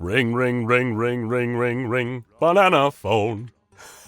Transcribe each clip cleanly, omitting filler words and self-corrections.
Ring, ring, ring, ring, ring, ring, ring, banana phone.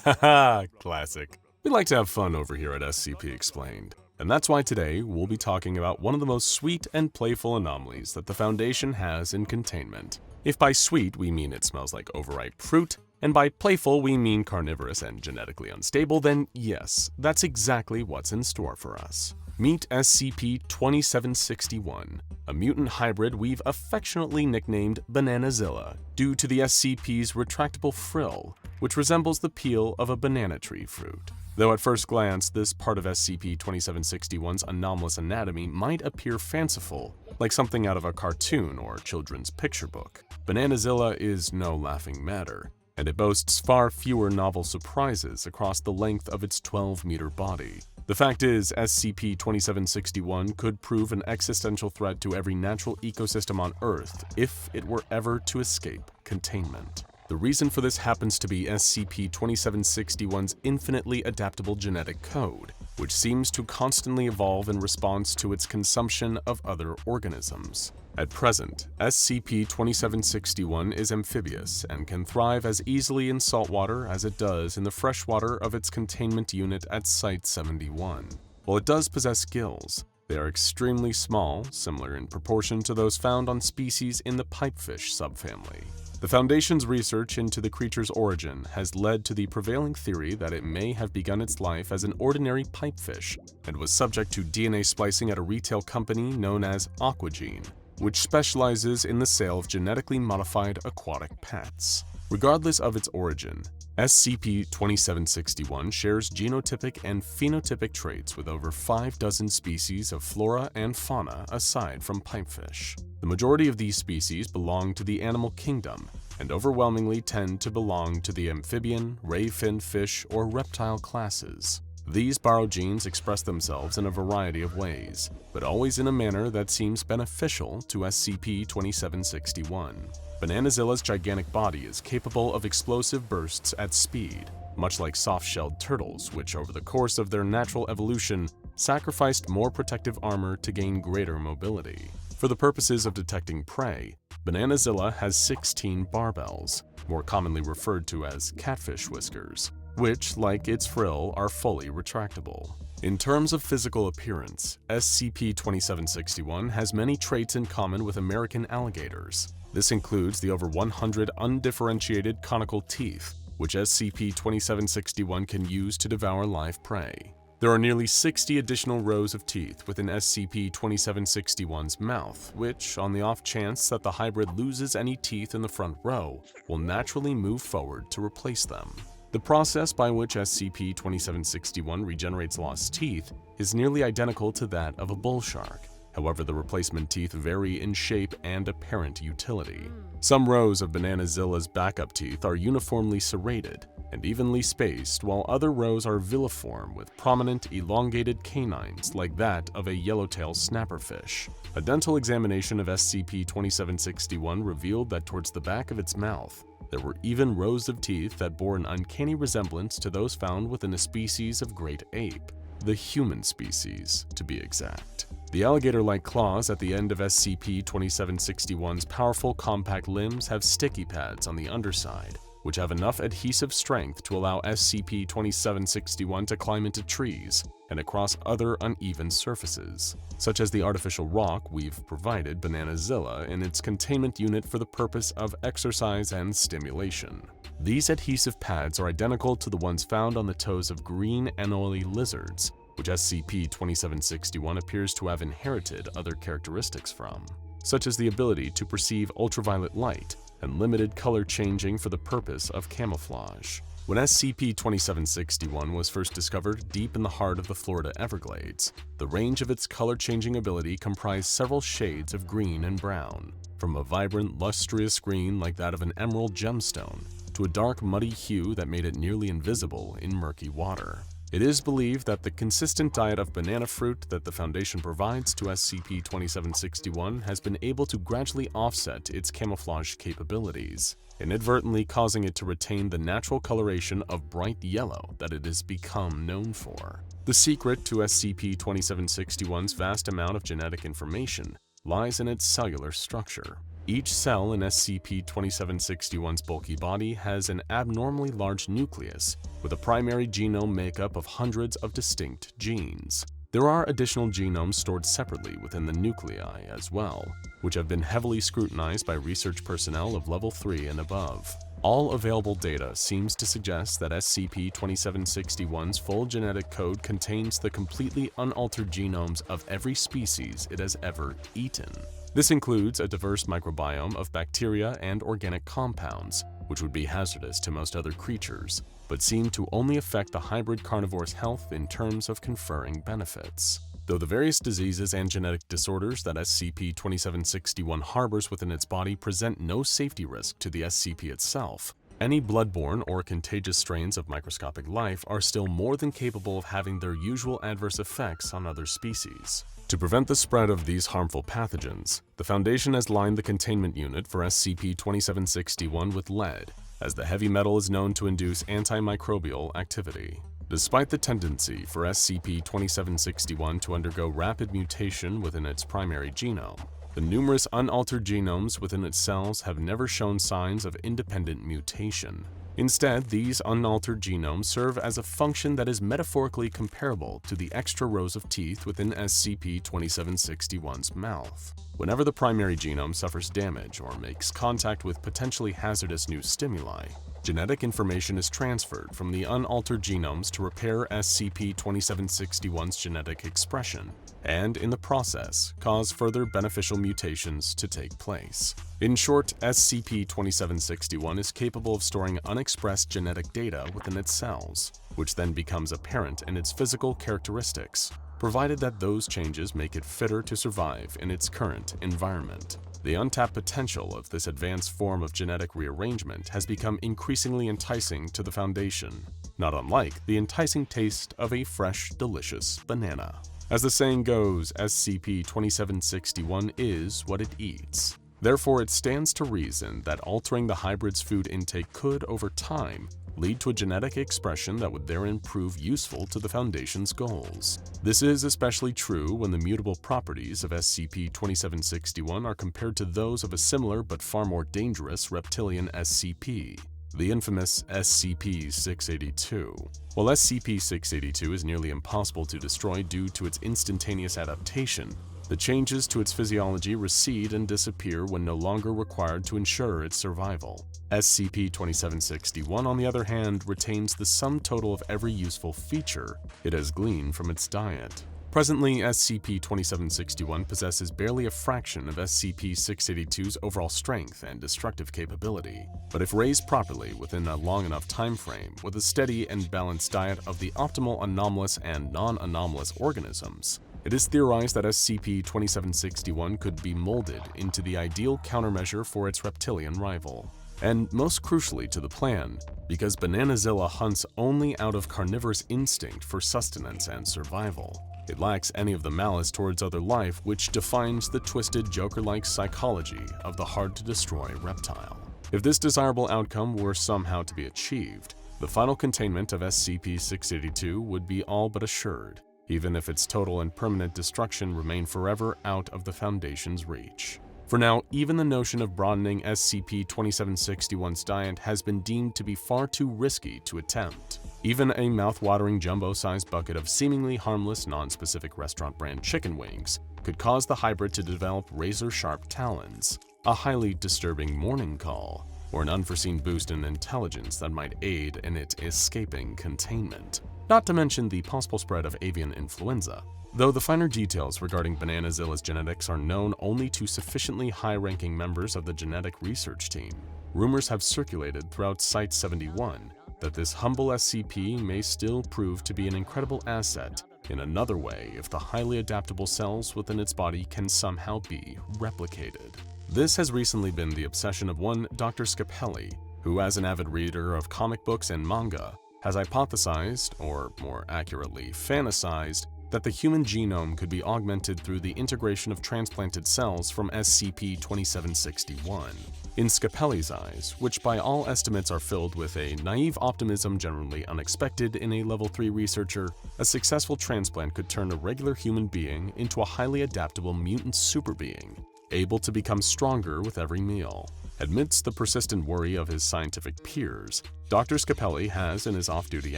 Haha, classic. We like to have fun over here at SCP Explained, and that's why today we'll be talking about one of the most sweet and playful anomalies that the Foundation has in containment. If by sweet we mean it smells like overripe fruit, and by playful we mean carnivorous and genetically unstable, then yes, that's exactly what's in store for us. Meet SCP-2761, a mutant hybrid we've affectionately nicknamed Bananazilla due to the SCP's retractable frill, which resembles the peel of a banana tree fruit. Though at first glance, this part of SCP-2761's anomalous anatomy might appear fanciful, like something out of a cartoon or children's picture book, Bananazilla is no laughing matter, and it boasts far fewer novel surprises across the length of its 12-meter body. The fact is, SCP-2761 could prove an existential threat to every natural ecosystem on Earth if it were ever to escape containment. The reason for this happens to be SCP-2761's infinitely adaptable genetic code, which seems to constantly evolve in response to its consumption of other organisms. At present, SCP-2761 is amphibious and can thrive as easily in saltwater as it does in the freshwater of its containment unit at Site-71. While it does possess gills, they are extremely small, similar in proportion to those found on species in the pipefish subfamily. The Foundation's research into the creature's origin has led to the prevailing theory that it may have begun its life as an ordinary pipefish and was subject to DNA splicing at a retail company known as Aquagene, which specializes in the sale of genetically modified aquatic pets. Regardless of its origin, SCP-2761 shares genotypic and phenotypic traits with over 5 dozen species of flora and fauna aside from pipefish. The majority of these species belong to the animal kingdom and overwhelmingly tend to belong to the amphibian, ray-finned fish, or reptile classes. These borrowed genes express themselves in a variety of ways, but always in a manner that seems beneficial to SCP-2761. Bananazilla's gigantic body is capable of explosive bursts at speed, much like soft-shelled turtles, which over the course of their natural evolution sacrificed more protective armor to gain greater mobility. For the purposes of detecting prey, Bananazilla has 16 barbels, more commonly referred to as catfish whiskers, which, like its frill, are fully retractable. In terms of physical appearance, SCP-2761 has many traits in common with American alligators. This includes the over 100 undifferentiated conical teeth, which SCP-2761 can use to devour live prey. There are nearly 60 additional rows of teeth within SCP-2761's mouth, which, on the off chance that the hybrid loses any teeth in the front row, will naturally move forward to replace them. The process by which SCP-2761 regenerates lost teeth is nearly identical to that of a bull shark. However, the replacement teeth vary in shape and apparent utility. Some rows of Bananazilla's backup teeth are uniformly serrated and evenly spaced, while other rows are villiform with prominent, elongated canines like that of a yellowtail snapperfish. A dental examination of SCP-2761 revealed that towards the back of its mouth, there were even rows of teeth that bore an uncanny resemblance to those found within a species of great ape, the human species, to be exact. The alligator-like claws at the end of SCP-2761's powerful compact limbs have sticky pads on the underside, which have enough adhesive strength to allow SCP-2761 to climb into trees and across other uneven surfaces, such as the artificial rock we've provided Bananazilla in its containment unit for the purpose of exercise and stimulation. These adhesive pads are identical to the ones found on the toes of green anomaly lizards, which SCP-2761 appears to have inherited other characteristics from, such as the ability to perceive ultraviolet light and limited color changing for the purpose of camouflage. When SCP-2761 was first discovered deep in the heart of the Florida Everglades, the range of its color-changing ability comprised several shades of green and brown, from a vibrant, lustrous green like that of an emerald gemstone to a dark, muddy hue that made it nearly invisible in murky water. It is believed that the consistent diet of banana fruit that the Foundation provides to SCP-2761 has been able to gradually offset its camouflage capabilities, inadvertently causing it to retain the natural coloration of bright yellow that it has become known for. The secret to SCP-2761's vast amount of genetic information lies in its cellular structure. Each cell in SCP-2761's bulky body has an abnormally large nucleus with a primary genome makeup of hundreds of distinct genes. There are additional genomes stored separately within the nuclei as well, which have been heavily scrutinized by research personnel of level 3 and above. All available data seems to suggest that SCP-2761's full genetic code contains the completely unaltered genomes of every species it has ever eaten. This includes a diverse microbiome of bacteria and organic compounds, which would be hazardous to most other creatures, but seem to only affect the hybrid carnivore's health in terms of conferring benefits. Though the various diseases and genetic disorders that SCP-2761 harbors within its body present no safety risk to the SCP itself, any bloodborne or contagious strains of microscopic life are still more than capable of having their usual adverse effects on other species. To prevent the spread of these harmful pathogens, the Foundation has lined the containment unit for SCP-2761 with lead, as the heavy metal is known to induce antimicrobial activity. Despite the tendency for SCP-2761 to undergo rapid mutation within its primary genome, the numerous unaltered genomes within its cells have never shown signs of independent mutation. Instead, these unaltered genomes serve as a function that is metaphorically comparable to the extra rows of teeth within SCP-2761's mouth. Whenever the primary genome suffers damage or makes contact with potentially hazardous new stimuli, genetic information is transferred from the unaltered genomes to repair SCP-2761's genetic expression, and in the process, cause further beneficial mutations to take place. In short, SCP-2761 is capable of storing unexpressed genetic data within its cells, which then becomes apparent in its physical characteristics, provided that those changes make it fitter to survive in its current environment. The untapped potential of this advanced form of genetic rearrangement has become increasingly enticing to the Foundation, not unlike the enticing taste of a fresh, delicious banana. As the saying goes, SCP-2761 is what it eats. Therefore, it stands to reason that altering the hybrid's food intake could, over time, lead to a genetic expression that would therein prove useful to the Foundation's goals. This is especially true when the mutable properties of SCP-2761 are compared to those of a similar but far more dangerous reptilian SCP, the infamous SCP-682. While SCP-682 is nearly impossible to destroy due to its instantaneous adaptation, the changes to its physiology recede and disappear when no longer required to ensure its survival. SCP-2761, on the other hand, retains the sum total of every useful feature it has gleaned from its diet. Presently, SCP-2761 possesses barely a fraction of SCP-682's overall strength and destructive capability, but if raised properly within a long enough time frame with a steady and balanced diet of the optimal anomalous and non-anomalous organisms, it is theorized that SCP-2761 could be molded into the ideal countermeasure for its reptilian rival. And most crucially to the plan, because Bananazilla hunts only out of carnivorous instinct for sustenance and survival, it lacks any of the malice towards other life which defines the twisted Joker-like psychology of the hard-to-destroy reptile. If this desirable outcome were somehow to be achieved, the final containment of SCP-682 would be all but assured, even if its total and permanent destruction remained forever out of the Foundation's reach. For now, even the notion of broadening SCP-2761's diet has been deemed to be far too risky to attempt. Even a mouth-watering jumbo-sized bucket of seemingly harmless non-specific restaurant brand chicken wings could cause the hybrid to develop razor-sharp talons, a highly disturbing morning call, or an unforeseen boost in intelligence that might aid in it escaping containment. Not to mention the possible spread of avian influenza. Though the finer details regarding Bananazilla's genetics are known only to sufficiently high-ranking members of the genetic research team, rumors have circulated throughout Site-71 that this humble SCP may still prove to be an incredible asset in another way if the highly adaptable cells within its body can somehow be replicated. This has recently been the obsession of one Dr. Scapelli, who, as an avid reader of comic books and manga, has hypothesized, or more accurately fantasized, that the human genome could be augmented through the integration of transplanted cells from SCP-2761. In Scapelli's eyes, which by all estimates are filled with a naive optimism generally unexpected in a Level 3 researcher, a successful transplant could turn a regular human being into a highly adaptable mutant superbeing, able to become stronger with every meal. Amidst the persistent worry of his scientific peers, Dr. Scapelli has, in his off-duty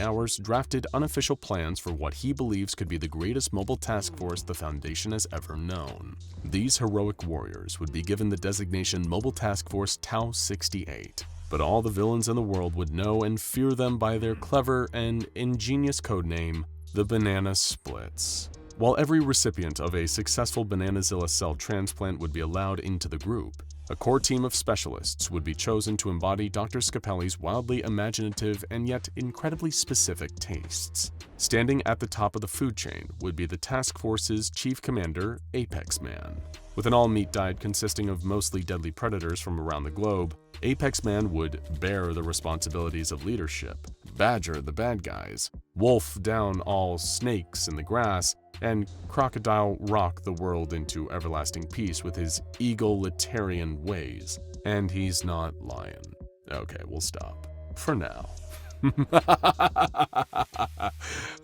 hours, drafted unofficial plans for what he believes could be the greatest mobile task force the Foundation has ever known. These heroic warriors would be given the designation Mobile Task Force Tau-68, but all the villains in the world would know and fear them by their clever and ingenious codename, the Banana Splits. While every recipient of a successful Bananazilla cell transplant would be allowed into the group, a core team of specialists would be chosen to embody Dr. Scapelli's wildly imaginative and yet incredibly specific tastes. Standing at the top of the food chain would be the task force's chief commander, Apex Man. With an all-meat diet consisting of mostly deadly predators from around the globe, Apex Man would bear the responsibilities of leadership, badger the bad guys, wolf down all snakes in the grass, and crocodile rock the world into everlasting peace with his egalitarian ways. And he's not lying. Okay, we'll stop. For now.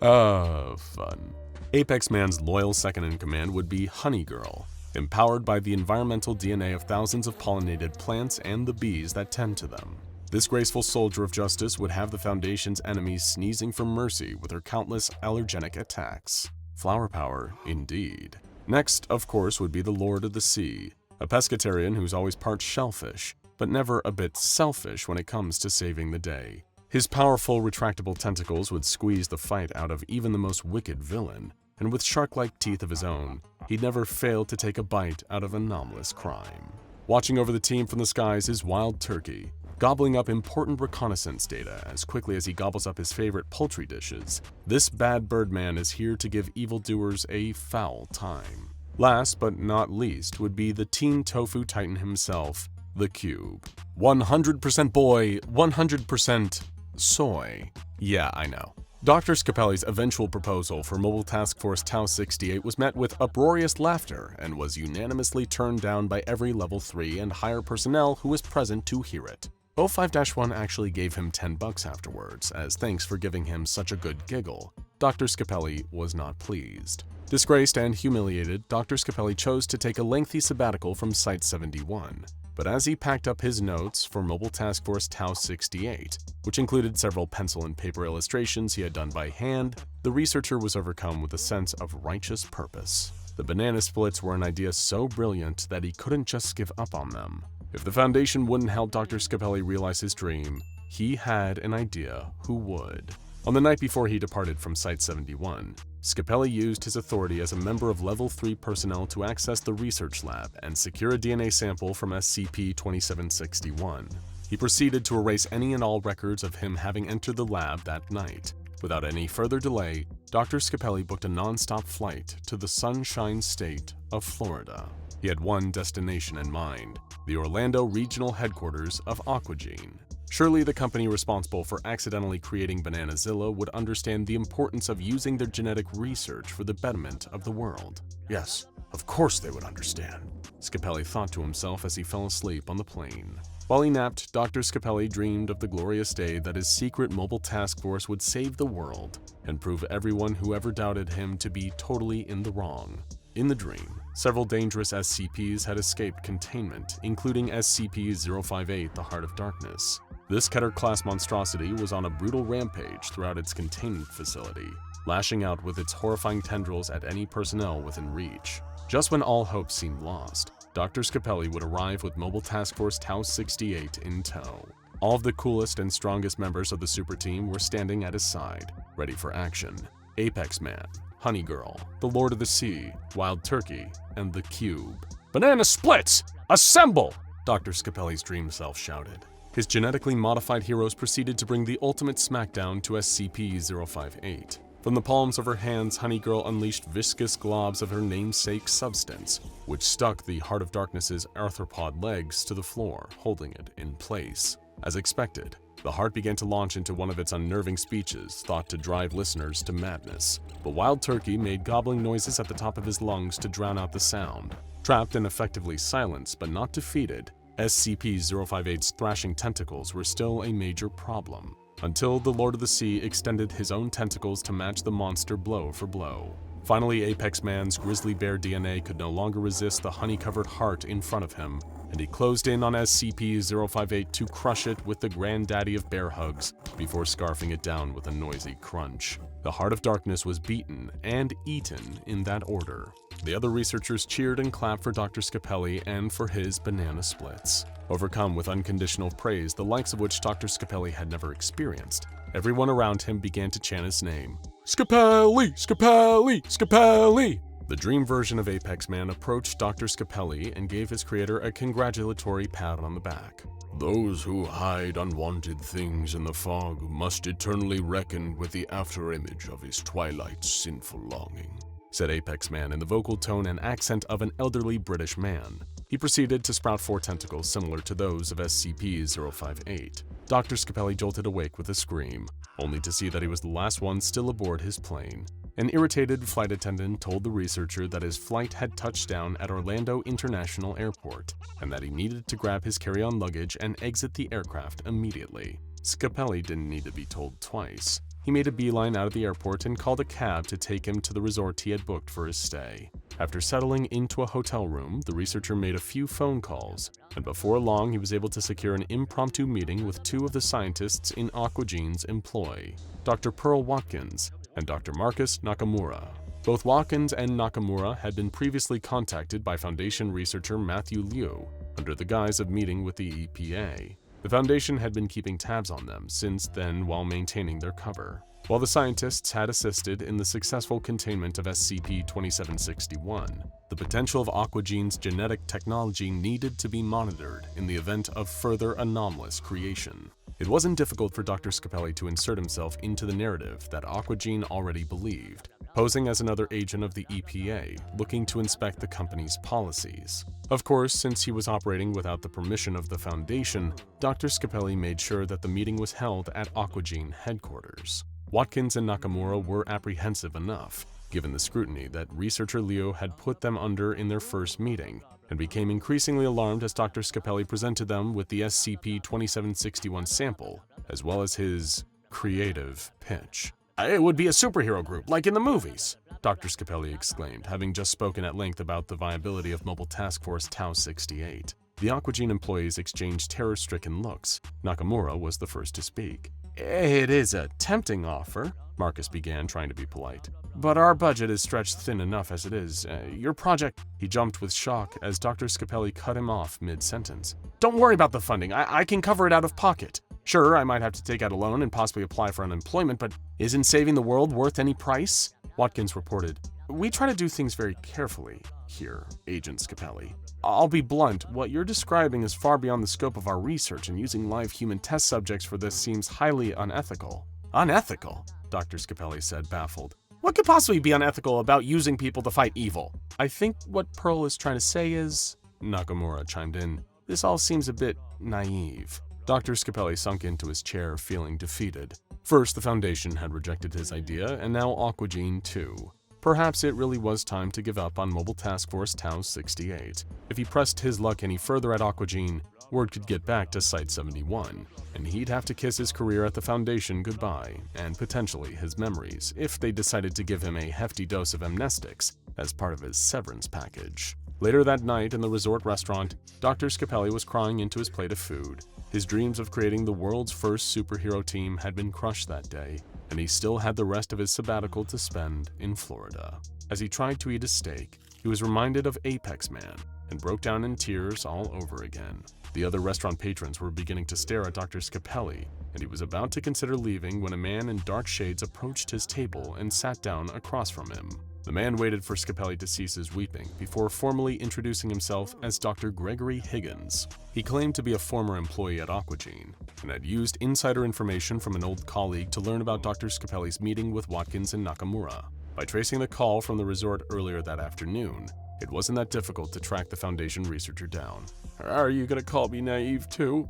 Oh, fun. Apex Man's loyal second-in-command would be Honeygirl, empowered by the environmental DNA of thousands of pollinated plants and the bees that tend to them. This graceful soldier of justice would have the Foundation's enemies sneezing for mercy with her countless allergenic attacks. Flower power, indeed. Next, of course, would be the Lord of the Sea, a pescatarian who's always part shellfish, but never a bit selfish when it comes to saving the day. His powerful, retractable tentacles would squeeze the fight out of even the most wicked villain, and with shark-like teeth of his own, he'd never fail to take a bite out of anomalous crime. Watching over the team from the skies is Wild Turkey, gobbling up important reconnaissance data as quickly as he gobbles up his favorite poultry dishes. This bad birdman is here to give evildoers a foul time. Last but not least would be the teen tofu titan himself, the Cube. 100% boy, 100% soy. Yeah, I know. Dr. Scapelli's eventual proposal for Mobile Task Force Tau-68 was met with uproarious laughter and was unanimously turned down by every Level 3 and higher personnel who was present to hear it. 05-1 actually gave him $10 afterwards, as thanks for giving him such a good giggle. Dr. Scapelli was not pleased. Disgraced and humiliated, Dr. Scapelli chose to take a lengthy sabbatical from Site-71. But as he packed up his notes for Mobile Task Force Tau-68, which included several pencil and paper illustrations he had done by hand, the researcher was overcome with a sense of righteous purpose. The banana splits were an idea so brilliant that he couldn't just give up on them. If the Foundation wouldn't help Dr. Scapelli realize his dream, he had an idea who would. On the night before he departed from Site-71, Scapelli used his authority as a member of Level 3 personnel to access the research lab and secure a DNA sample from SCP-2761. He proceeded to erase any and all records of him having entered the lab that night. Without any further delay, Dr. Scapelli booked a non-stop flight to the Sunshine State of Florida. He had one destination in mind, the Orlando regional headquarters of Aquagene. Surely the company responsible for accidentally creating Bananazilla would understand the importance of using their genetic research for the betterment of the world. Yes, of course they would understand, Scapelli thought to himself as he fell asleep on the plane. While he napped, Dr. Scapelli dreamed of the glorious day that his secret mobile task force would save the world and prove everyone who ever doubted him to be totally in the wrong. In the dream, several dangerous SCPs had escaped containment, including SCP-058, the Heart of Darkness. This Keter Class monstrosity was on a brutal rampage throughout its containment facility, lashing out with its horrifying tendrils at any personnel within reach. Just when all hope seemed lost, Dr. Scapelli would arrive with Mobile Task Force Tau-68 in tow. All of the coolest and strongest members of the super team were standing at his side, ready for action. Apex Man, Honeygirl, the Lord of the Sea, Wild Turkey, and the Cube. "Banana splits! Assemble!" Dr. Scapelli's dream self shouted. His genetically modified heroes proceeded to bring the ultimate smackdown to SCP-058. From the palms of her hands, Honeygirl unleashed viscous globs of her namesake substance, which stuck the Heart of Darkness's arthropod legs to the floor, holding it in place. As expected, the heart began to launch into one of its unnerving speeches, thought to drive listeners to madness. But Wild Turkey made gobbling noises at the top of his lungs to drown out the sound. Trapped and effectively silenced, but not defeated, SCP-058's thrashing tentacles were still a major problem, until the Lord of the Sea extended his own tentacles to match the monster blow for blow. Finally, Apex Man's grizzly bear DNA could no longer resist the honey-covered heart in front of him, and he closed in on SCP-058 to crush it with the granddaddy of bear hugs before scarfing it down with a noisy crunch. The Heart of Darkness was beaten and eaten in that order. The other researchers cheered and clapped for Dr. Scapelli and for his banana splits. Overcome with unconditional praise, the likes of which Dr. Scapelli had never experienced, everyone around him began to chant his name. Scapelli! Scapelli! Scapelli! The dream version of Apex Man approached Dr. Scapelli and gave his creator a congratulatory pat on the back. Those who hide unwanted things in the fog must eternally reckon with the afterimage of his twilight's sinful longing, said Apex Man in the vocal tone and accent of an elderly British man. He proceeded to sprout 4 tentacles similar to those of SCP-058. Dr. Scapelli jolted awake with a scream, only to see that he was the last one still aboard his plane. An irritated flight attendant told the researcher that his flight had touched down at Orlando International Airport, and that he needed to grab his carry-on luggage and exit the aircraft immediately. Scapelli didn't need to be told twice. He made a beeline out of the airport and called a cab to take him to the resort he had booked for his stay. After settling into a hotel room, the researcher made a few phone calls, and before long he was able to secure an impromptu meeting with 2 of the scientists in Aquagene's employ, Dr. Pearl Watkins and Dr. Marcus Nakamura. Both Watkins and Nakamura had been previously contacted by Foundation researcher Matthew Liu under the guise of meeting with the EPA. The Foundation had been keeping tabs on them since then while maintaining their cover. While the scientists had assisted in the successful containment of SCP-2761, the potential of Aquagene's genetic technology needed to be monitored in the event of further anomalous creation. It wasn't difficult for Dr. Scapelli to insert himself into the narrative that Aquagene already believed, posing as another agent of the EPA looking to inspect the company's policies. Of course, since he was operating without the permission of the Foundation, Dr. Scapelli made sure that the meeting was held at Aquagene headquarters. Watkins and Nakamura were apprehensive enough, given the scrutiny that researcher Leo had put them under in their first meeting, and became increasingly alarmed as Dr. Scapelli presented them with the SCP-2761 sample, as well as his creative pitch. It would be a superhero group, like in the movies, Dr. Scapelli exclaimed, having just spoken at length about the viability of Mobile Task Force Tau-68. The Aquagene employees exchanged terror-stricken looks. Nakamura was the first to speak. It is a tempting offer, Marcus began, trying to be polite. But our budget is stretched thin enough as it is. Your project... He jumped with shock as Dr. Scapelli cut him off mid-sentence. Don't worry about the funding. I can cover it out of pocket. Sure, I might have to take out a loan and possibly apply for unemployment, but isn't saving the world worth any price? Watkins reported. We try to do things very carefully here, Agent Scapelli. I'll be blunt, what you're describing is far beyond the scope of our research, and using live human test subjects for this seems highly unethical. Unethical? Dr. Scapelli said, baffled. What could possibly be unethical about using people to fight evil? I think what Pearl is trying to say is... Nakamura chimed in. This all seems a bit naive. Dr. Scapelli sunk into his chair, feeling defeated. First, the Foundation had rejected his idea, and now Aquagene too. Perhaps it really was time to give up on Mobile Task Force Tau-68. If he pressed his luck any further at Aquagene, word could get back to Site-71, and he'd have to kiss his career at the Foundation goodbye, and potentially his memories, if they decided to give him a hefty dose of amnestics as part of his severance package. Later that night in the resort restaurant, Dr. Scapelli was crying into his plate of food. His dreams of creating the world's first superhero team had been crushed that day, and he still had the rest of his sabbatical to spend in Florida. As he tried to eat a steak, he was reminded of Apex Man and broke down in tears all over again. The other restaurant patrons were beginning to stare at Dr. Scapelli, and he was about to consider leaving when a man in dark shades approached his table and sat down across from him. The man waited for Scapelli to cease his weeping before formally introducing himself as Dr. Gregory Higgins. He claimed to be a former employee at Aquagene and had used insider information from an old colleague to learn about Dr. Scapelli's meeting with Watkins and Nakamura. By tracing the call from the resort earlier that afternoon, it wasn't that difficult to track the Foundation researcher down. Are you gonna call me naive too?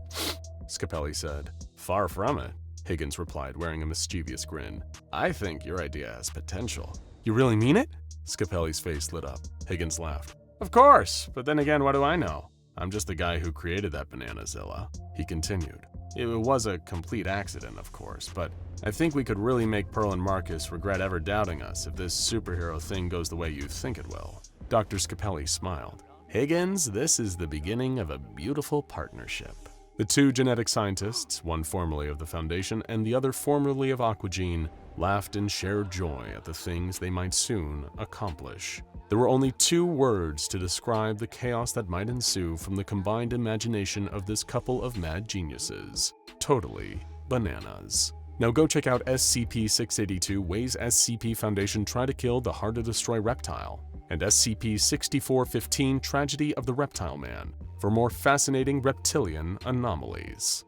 Scapelli said. Far from it, Higgins replied, wearing a mischievous grin. I think your idea has potential. You really mean it? Scapelli's face lit up. Higgins laughed. Of course, but then again, what do I know? I'm just the guy who created that Bananazilla. He continued. It was a complete accident, of course, but I think we could really make Pearl and Marcus regret ever doubting us if this superhero thing goes the way you think it will. Dr. Scapelli smiled. Higgins, this is the beginning of a beautiful partnership. The two genetic scientists, one formerly of the Foundation and the other formerly of Aquagene, laughed and shared joy at the things they might soon accomplish. There were only two words to describe the chaos that might ensue from the combined imagination of this couple of mad geniuses. Totally bananas. Now go check out SCP-682 Ways SCP Foundation Try to Kill the Hard to Destroy Reptile, and SCP-6415 Tragedy of the Reptile Man for more fascinating reptilian anomalies.